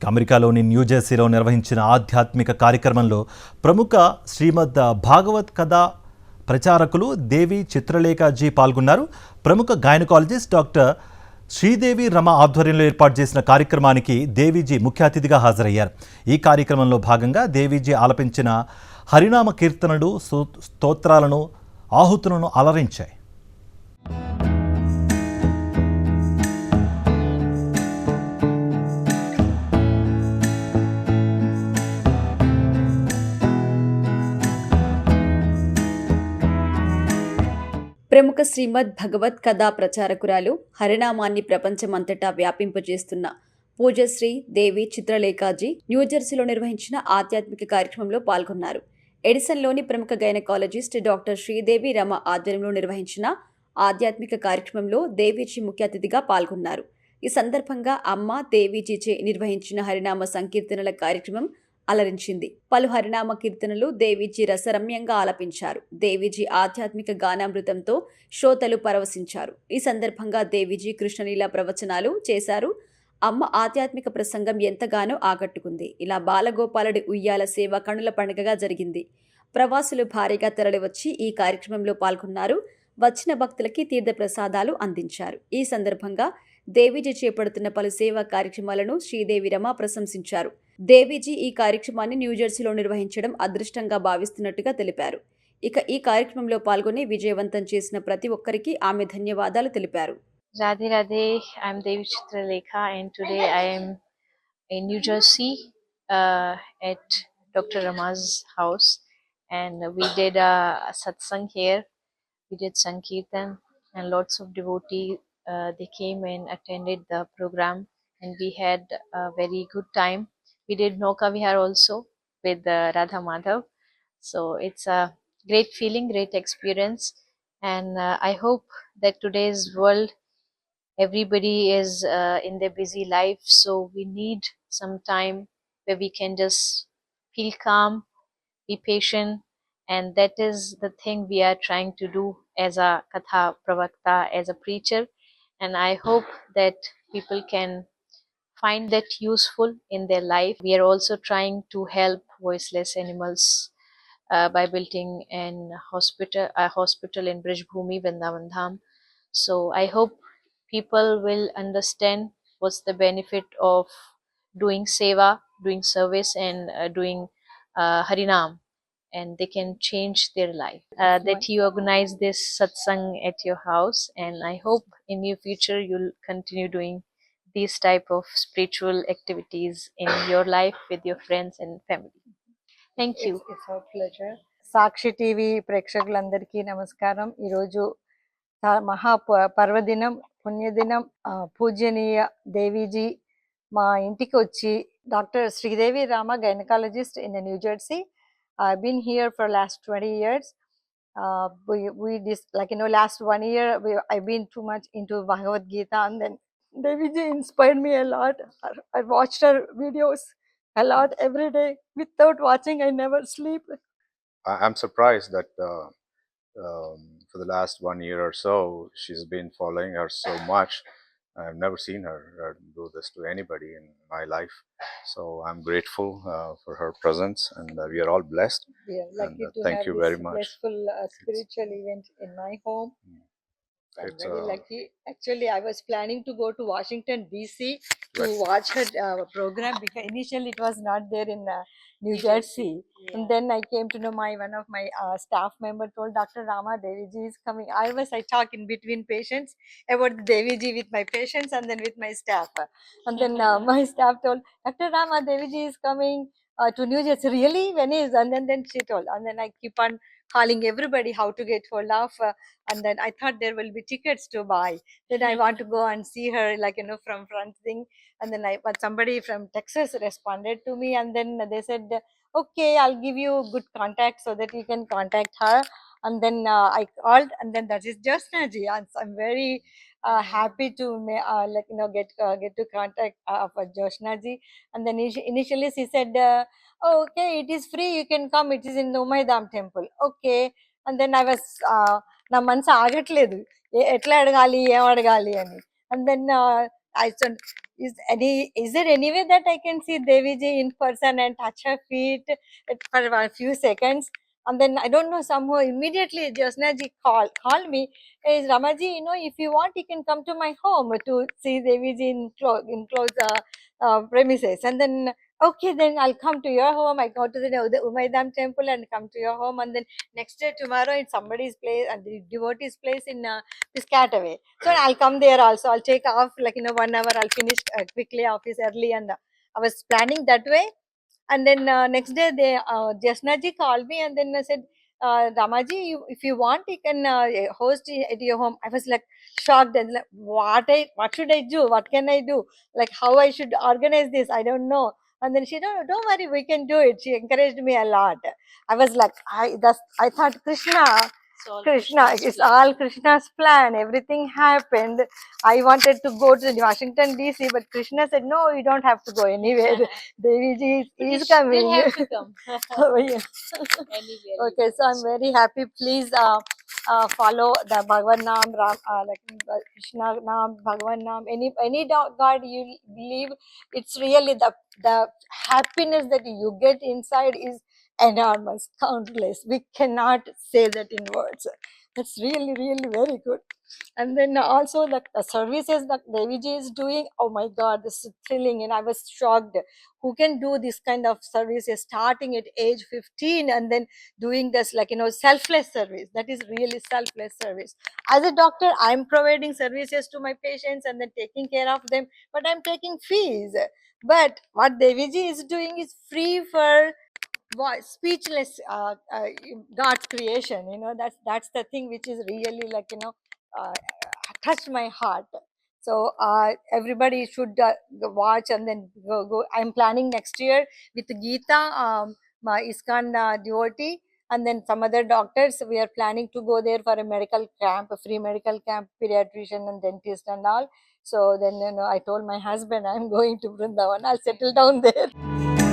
అమెరికాలోని న్యూజెర్సీలో నిర్వహించిన ఆధ్యాత్మిక కార్యక్రమంలో ప్రముఖ శ్రీమద్ భాగవత్ కథ ప్రచారకులు దేవి చిత్రలేఖాజీ పాల్గొన్నారు. ప్రముఖ గైనకాలజిస్ట్ డాక్టర్ శ్రీదేవి రమ ఆధ్వర్యంలో ఏర్పాటు చేసిన కార్యక్రమానికి దేవీజీ ముఖ్య అతిథిగా హాజరయ్యారు. ఈ కార్యక్రమంలో భాగంగా దేవీజీ ఆలపించిన హరినామ కీర్తనలు స్తోత్రాలను ఆహుతులను అలరించాయి. ప్రముఖ శ్రీమద్ భగవత్ కథా ప్రచారకురాలు హరినామాన్ని ప్రపంచమంతటా వ్యాపింపజేస్తున్న పూజశ్రీ దేవి చిత్రలేఖాజీ న్యూజెర్సీలో నిర్వహించిన ఆధ్యాత్మిక కార్యక్రమంలో పాల్గొన్నారు. ఎడిసన్లోని ప్రముఖ గైనకాలజిస్ట్ డాక్టర్ శ్రీదేవి రమ ఆధ్వర్యంలో నిర్వహించిన ఆధ్యాత్మిక కార్యక్రమంలో దేవీజీ ముఖ్య అతిథిగా పాల్గొన్నారు. ఈ సందర్భంగా అమ్మ దేవీజీచే నిర్వహించిన హరినామ సంకీర్తనల కార్యక్రమం అలరించింది. పలు హరినామ కీర్తనలు దేవీజీ రసరమ్యంగా ఆలపించారు. దేవీజీ ఆధ్యాత్మిక గానామృతంతో శ్రోతలు పరవశించారు. ఈ సందర్భంగా దేవీజీ కృష్ణలీల ప్రవచనాలు చేశారు. అమ్మ ఆధ్యాత్మిక ప్రసంగం ఎంతగానో ఆకట్టుకుంది. ఇలా బాలగోపాలుడి ఉయ్యాల సేవ కనుల పండుగగా జరిగింది. ప్రవాసులు భారీగా తరలివచ్చి ఈ కార్యక్రమంలో పాల్గొన్నారు. వచ్చిన భక్తులకి తీర్థ ప్రసాదాలు అందించారు. ఈ సందర్భంగా దేవీజీ చేపడుతున్న పలు సేవా కార్యక్రమాలను శ్రీదేవి రమ ప్రశంసించారు. దేవీజీ ఈ కార్యక్రమాన్ని న్యూజెర్సీలో నిర్వహించడం అదృష్టంగా భావిస్తున్నట్టుగా తెలిపారు. ఇక ఈ కార్యక్రమంలో పాల్గొని విజయవంతం చేసిన ప్రతి ఒక్కరికి ఆమె ధన్యవాదాలు తెలిపారు. Radhe Radhe, I am Devi Chitralekha and today I am in New Jersey at Dr. Rama's house, and we did a satsang here. We did Sankirtan and lots of devotees they came and attended the program, and we had a very good time. We did Nauka Vihar also with Radha Madhav. So it's a great feeling, great experience, and I hope that today's world everybody is in their busy life, so we need some time where we can just feel calm, be patient, and that is the thing we are trying to do as a katha pravakta, as a preacher, and I hope that people can find that useful in their life. We are also trying to help voiceless animals by building a hospital in Brij Bhumi, Vrindavan Dham. So I hope people will understand what's the benefit of doing seva, doing service, and doing Harinam, and they can change their life. That you organize this satsang at your house, and I hope in your future you'll continue doing these type of spiritual activities in your life with your friends and family. Thank you. It's our pleasure. Sakshi TV ప్రేక్షకులందరికీ నమస్కారం. ఈరోజు మహా పర్వదినం, పుణ్యదినం. పూజనీయ దేవీజీ మా ఇంటికి వచ్చి, doctor Sridevi Rama gynaecologist in new Jersey. I've been here for last 20 years. Last 1 year I've been too much into Bhagavad Gita, and then Deviji inspired me a lot. I watched her videos a lot every day. Without watching, I never sleep. I'm surprised that for the last 1 year or so, she's been following her so much. I've never seen her do this to anybody in my life. So I'm grateful for her presence, and we are all blessed. We are lucky to thank have you this very much. blissful spiritual event in my home. I'm It's very lucky. Actually, I was planning to go to Washington DC to watch her program, because initially it was not there in New Jersey. Yeah. And then I came to know one of my staff member told Dr. Rama Deviji is coming. I talk in between patients about the Deviji with my patients and then with my staff. And then my staff told Dr. Rama Deviji is coming to New Jersey. Really? When is? And then she told. And then I keep on calling everybody how to get hold of. And then I thought there will be tickets to buy. Then I want to go and see her, from front thing. And then but somebody from Texas responded to me, and then they said, okay, I'll give you good contact so that you can contact her. And then I called, and then that is Jyotsna ji. And I'm very happy to get to contact Jyotsna ji. And then initially she said, oh, okay, it is free, you can come, it is in the Umaydam temple. Okay. And then I was నా మనసు ఆగట్లేదు, ఎట్లా అడగాలి, ఏం అడగాలి అని. And then I said, Is there any way that I can see Devi ji in person and touch her feet for a few seconds? And then I don't know, somehow immediately Josna ji called me. Hey Ramaji, if you want, you can come to my home to see Devi ji in close premises. And then okay, then I'll come to your home. I go to the Umaydam temple and come to your home. And then next day tomorrow in somebody's place and the devotee's place in Piscataway. So I'll come there also. I'll take off 1 hour. I'll finish quickly office early, and I was planning that way. And then next day they Jasna ji called me, and then I said, Ramaji, if you want, you can host at your home. I was like shocked and like, what should I do? What can I do? Like how I should organize this? I don't know. And then she, no, don't worry, we can do it. She encouraged me a lot. I was like, I thought It's all Krishna, Krishna's it's plan. all Krishna's plan. Everything happened. I wanted to go to Washington DC, but Krishna said, no, you don't have to go anywhere. Devi ji But is you still coming. have to come. Oh, yeah. Anywhere. Okay, so I'm very happy. Please follow the Bhagwan Naam, Krishna Naam, Bhagwan Naam. Any God you believe, it's really the happiness that you get inside is enormous, countless. We cannot say that in words. It's really, really very good. And then also the services that Devi ji is doing, oh my God, this is thrilling. And I was shocked. Who can do this kind of services starting at age 15 and then doing this selfless service? That is really selfless service. As a doctor, I'm providing services to my patients and then taking care of them, but I'm taking fees. But what Devi ji is doing is free for speechless God's creation. That's the thing which is really uh, touched my heart. So everybody should watch and then go. I'm planning next year with Geeta, my ISKCON devotee, and then some other doctors. We are planning to go there for a medical camp, a free medical camp, pediatrician and dentist and all. So then I told my husband I'm going to Vrindavan. I'll settle down there.